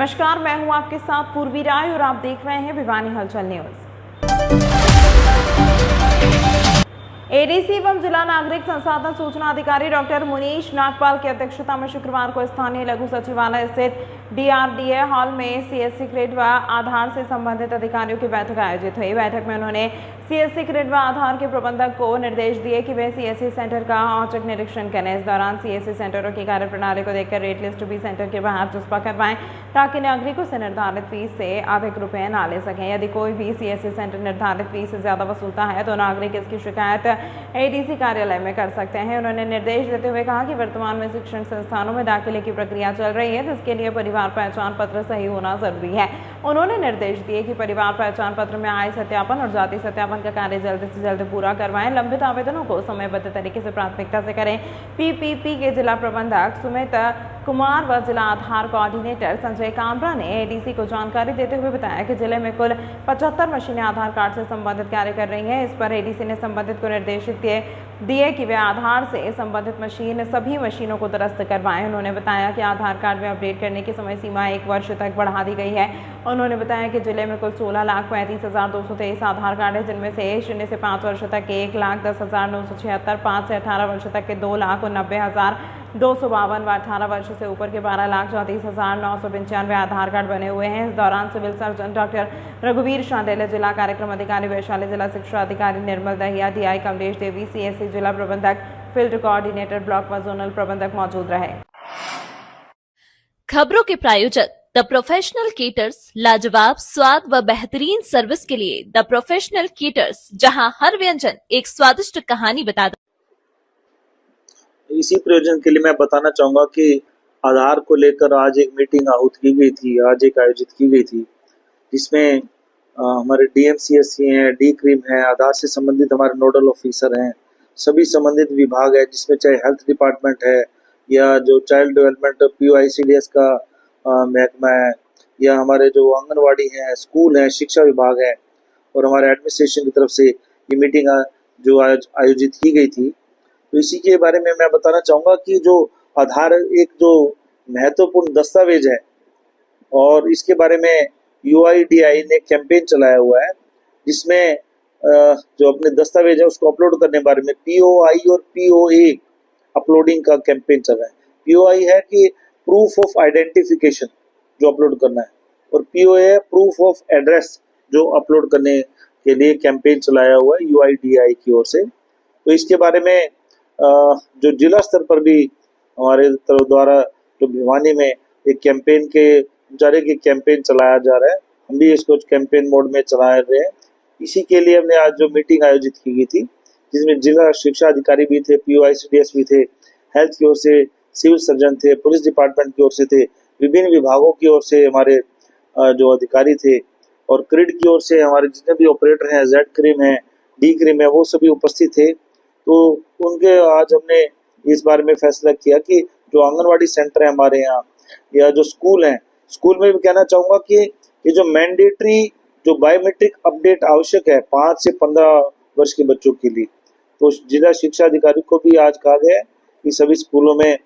नमस्कार, मैं हूं आपके साथ पूर्वी राय और आप देख रहे हैं भिवानी हलचल न्यूज। एडीसी एवं जिला नागरिक संसाधन सूचना अधिकारी डॉक्टर मुनीश नागपाल की अध्यक्षता में शुक्रवार को स्थानीय लघु सचिवालय स्थित डीआरडीए हॉल में सीएससी ग्रेड व आधार से संबंधित अधिकारियों की बैठक आयोजित हुई। बैठक में उन्होंने सीएससी ग्रेड व आधार के प्रबंधक को निर्देश दिए कि वे सीएससी सेंटर का औचक निरीक्षण करें। इस दौरान सीएससी सेंटरों की कार्यप्रणाली को देखकर रेट लिस्ट भी सेंटर के बाहर चस्पा करवाएं ताकि नागरिकों से निर्धारित फीस से अधिक रुपए ना ले सकें। यदि कोई भी सीएससी सेंटर निर्धारित फीस से ज्यादा वसूलता है तो नागरिक इसकी शिकायत एडीसी कार्यालय में कर सकते हैं। उन्होंने निर्देश देते हुए कहा कि वर्तमान में शिक्षण संस्थानों में दाखिले की प्रक्रिया चल रही है, जिसके लिए परिवार पहचान पत्र सही होना जरूरी है। उन्होंने निर्देश दिए कि परिवार पहचान पत्र में आय सत्यापन और जाति सत्यापन का कार्य जल्द से जल्द पूरा करवाएं। लंबित आवेदनों को समयबद्ध तरीके से प्राथमिकता से करें। पीपीपी के जिला प्रबंधक सुमित कुमार व जिला आधार कोऑर्डिनेटर संजय कामरा ने एडीसी को जानकारी देते हुए बताया कि जिले में कुल 75 मशीनें आधार कार्ड से संबंधित कार्य कर रही हैं। इस पर एडीसी ने संबंधित को निर्देशित दिए कि वे आधार से संबंधित सभी मशीनों को दुरुस्त करवाएं। उन्होंने बताया कि आधार कार्ड में अपडेट करने की समय सीमा 1 वर्ष तक बढ़ा दी गई है। उन्होंने बताया कि जिले में कुल 16,35,223 आधार कार्ड है, जिनमें से 0 से 5 वर्ष तक के 1,10,976, 5 से 18 वर्ष तक के 2,90,252 व 18 वर्ष से ऊपर के 12,34,995 आधार कार्ड बने हुए हैं। इस दौरान सिविल सर्जन डॉक्टर रघुवीर शांडिल्य, जिला कार्यक्रम अधिकारी वैशाली, जिला शिक्षा अधिकारी निर्मल दहिया, डीआई कमलेश देवी, सीएससी जिला प्रबंधक, फील्ड कोऑर्डिनेटर, ब्लॉक व जोनल प्रबंधक मौजूद रहे। खबरों के प्रायोजक द प्रोफेशनल केटर्स, लाजवाब स्वाद व बेहतरीन सर्विस के लिए द प्रोफेशनल केटर्स, जहां हर व्यंजन एक स्वादिष्ट कहानी बताता। इसी प्रयोजन के लिए मैं बताना चाहूंगा कि आधार को लेकर आज एक मीटिंग आयोजित की गई थी, जिसमें हमारे डीएमसीएससी हैं, डी क्रीम है, आधार से संबंधित हमारे नोडल ऑफिसर हैं, सभी संबंधित विभाग है, जिसमें चाहे हेल्थ डिपार्टमेंट है या जो चाइल्ड डेवलपमेंट पीओआईसीडीएस का महकमा है, या हमारे जो आंगनवाड़ी है, स्कूल है, शिक्षा विभाग है, और हमारे एडमिनिस्ट्रेशन की तरफ से ये मीटिंग जो आज आयोजित की गई थी। तो इसी के बारे में मैं बताना चाहूंगा कि जो आधार एक जो महत्वपूर्ण दस्तावेज है, और इसके बारे में यूआईडीआई ने कैंपेन चलाया हुआ है, जिसमें जो अपने दस्तावेज है उसको अपलोड करने के बारे में पीओआई और पीओए अपलोडिंग का कैंपेन चल रहा है। पीओआई है कि प्रूफ ऑफ आइडेंटिफिकेशन जो अपलोड करना है, और पीओए प्रूफ ऑफ एड्रेस जो अपलोड करने के लिए कैंपेन चलाया हुआ है यूआईडीआई की ओर से। तो इसके बारे में जो जिला स्तर पर भी हमारे तरफ द्वारा जो भिवानी में एक कैंपेन चलाया जा रहा है, हम भी इसको कैंपेन मोड में चला रहे हैं। इसी के लिए हमने आज जो मीटिंग आयोजित की गई थी, जिसमें जिला शिक्षा अधिकारी भी थे, पीओआईसीडीएस भी थे, हेल्थ की ओर से सिविल सर्जन थे, पुलिस डिपार्टमेंट की ओर से थे, विभिन्न विभागों की ओर से हमारे जो अधिकारी थे, और क्रिड की ओर से हमारे जितने भी ऑपरेटर हैं, जेड क्रीम है, डी क्रीम है, वो सभी उपस्थित थे। तो उनके आज हमने इस बारे में फैसला किया कि जो आंगनवाड़ी सेंटर है हमारे यहाँ, या जो स्कूल हैं, स्कूल में भी कहना चाहूंगा कि ये जो मैंडेटरी जो बायोमेट्रिक अपडेट आवश्यक है 5 से 15 वर्ष के बच्चों के लिए, तो जिला शिक्षा अधिकारी को भी आज कहा गया है कि सभी स्कूलों में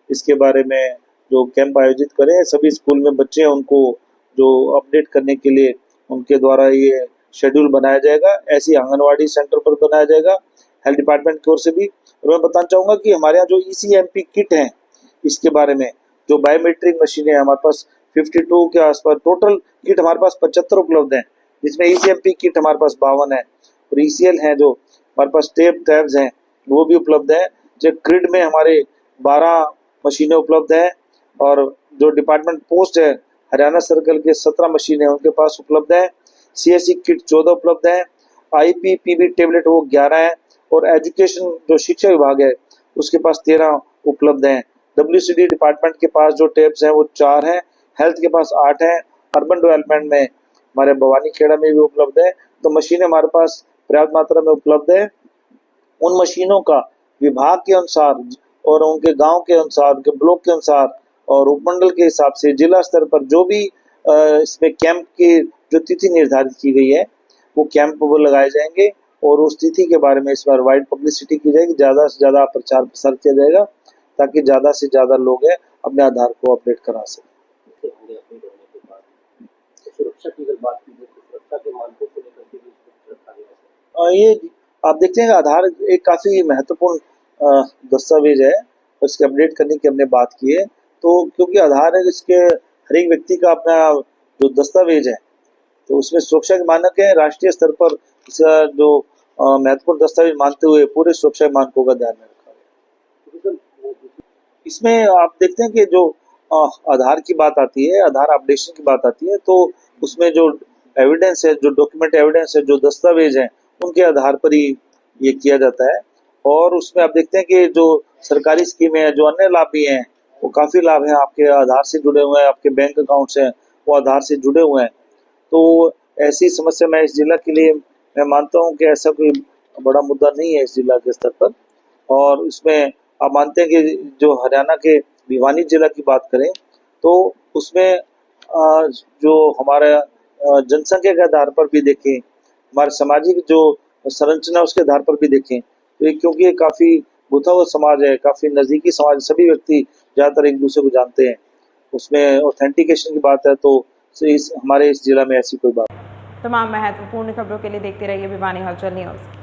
इसके बारे में जो कैंप आयोजित करें। सभी स्कूल में बच्चे हैं, उनको जो अपडेट करने के लिए उनके द्वारा ये शेड्यूल बनाया जाएगा, ऐसी आंगनवाड़ी सेंटर पर बनाया जाएगा, हेल्थ डिपार्टमेंट की ओर से भी। और मैं बताना चाहूंगा कि हमारे यहाँ जो ईसीएमपी किट है, इसके बारे में जो बायोमेट्रिक मशीनें हमारे पास 52 के आसपास, टोटल किट हमारे पास 75 उपलब्ध है, जिसमें ईसीएमपी किट हमारे पास 52 है, और ईसीएल है जो हमारे पास टैब्स हैं वो भी उपलब्ध है। जो क्रिड में हमारे 12 मशीनें उपलब्ध है, और जो डिपार्टमेंट पोस्ट है हरियाणा सर्कल के 17 मशीनें उनके पास उपलब्ध है। सीएससी किट 14 उपलब्ध है, आईपीपीबी टेबलेट वो 11 है, और एजुकेशन जो शिक्षा विभाग है उसके पास 13 उपलब्ध हैं। डब्ल्यूसीडी डिपार्टमेंट के पास जो टैब्स हैं वो 4 हैं, हेल्थ के पास 8 हैं, अर्बन डेवलपमेंट में हमारे भवानी खेड़ा में भी उपलब्ध है। तो मशीनें हमारे पास पर्याप्त मात्रा में उपलब्ध है। उन मशीनों का विभाग के अनुसार और उनके गांव के अनुसार, उनके ब्लॉक के अनुसार और उपमंडल के हिसाब से जिला स्तर पर जो भी इसमें कैंप की जो तिथि निर्धारित की गई है, वो कैंप वो लगाए जाएंगे, और उस तिथि के बारे में इस बार वाइड पब्लिसिटी की जाएगी, ज़्यादा से ज़्यादा प्रचार प्रसार किया जाएगा, ताकि ज़्यादा से ज़्यादा लोग हैं अपने आधार को अपडेट करा सकें। सुरक्षा की अगर बात की जाए तो सुरक्षा के मानकों को लेकर के भी इसको रखा गया है। ये आप देखते हैं कि आधार एक काफी महत्वपूर्ण दस्तावेज है। उसके अपडेट करने की हमने बात की है, तो क्योंकि आधार है इसके हर एक व्यक्ति का अपना जो दस्तावेज है, तो उसमें सुरक्षा के मानक है। राष्ट्रीय स्तर पर इसका जो महत्वपूर्ण दस्तावेज मानते हुए पूरे सुरक्षा के मानकों का ध्यान में रखा गया। तो सर, इसमें आप देखते हैं कि जो आधार की बात आती है, आधार अपडेशन की बात आती है, तो उसमें जो एविडेंस है, जो डॉक्यूमेंट एविडेंस है, जो दस्तावेज हैं, उनके आधार पर ही ये किया जाता है। और उसमें आप देखते हैं कि जो सरकारी स्कीमें हैं, जो अन्य लाभ भी हैं, वो काफी लाभ हैं आपके आधार से जुड़े हुए हैं, आपके बैंक अकाउंट्स हैं वो आधार से जुड़े हुए हैं। तो ऐसी समस्या मैं इस जिला के लिए मैं मानता हूँ कि ऐसा कोई बड़ा मुद्दा नहीं है इस जिला के स्तर पर। और इसमें आप मानते हैं कि जो हरियाणा के भिवानी जिला की बात करें तो उसमें जो हमारा जनसंख्या के आधार पर भी देखें, हमारे सामाजिक जो संरचना उसके आधार पर भी देखें, तो ये क्योंकि ये काफी गुथा हुआ समाज है, काफी नजदीकी समाज, सभी व्यक्ति ज्यादातर एक दूसरे को जानते हैं, उसमें ऑथेंटिकेशन की बात है, तो हमारे इस जिला में ऐसी कोई बात। तमाम महत्वपूर्ण खबरों के लिए देखते रहिए भिवानी हलचल न्यूज़।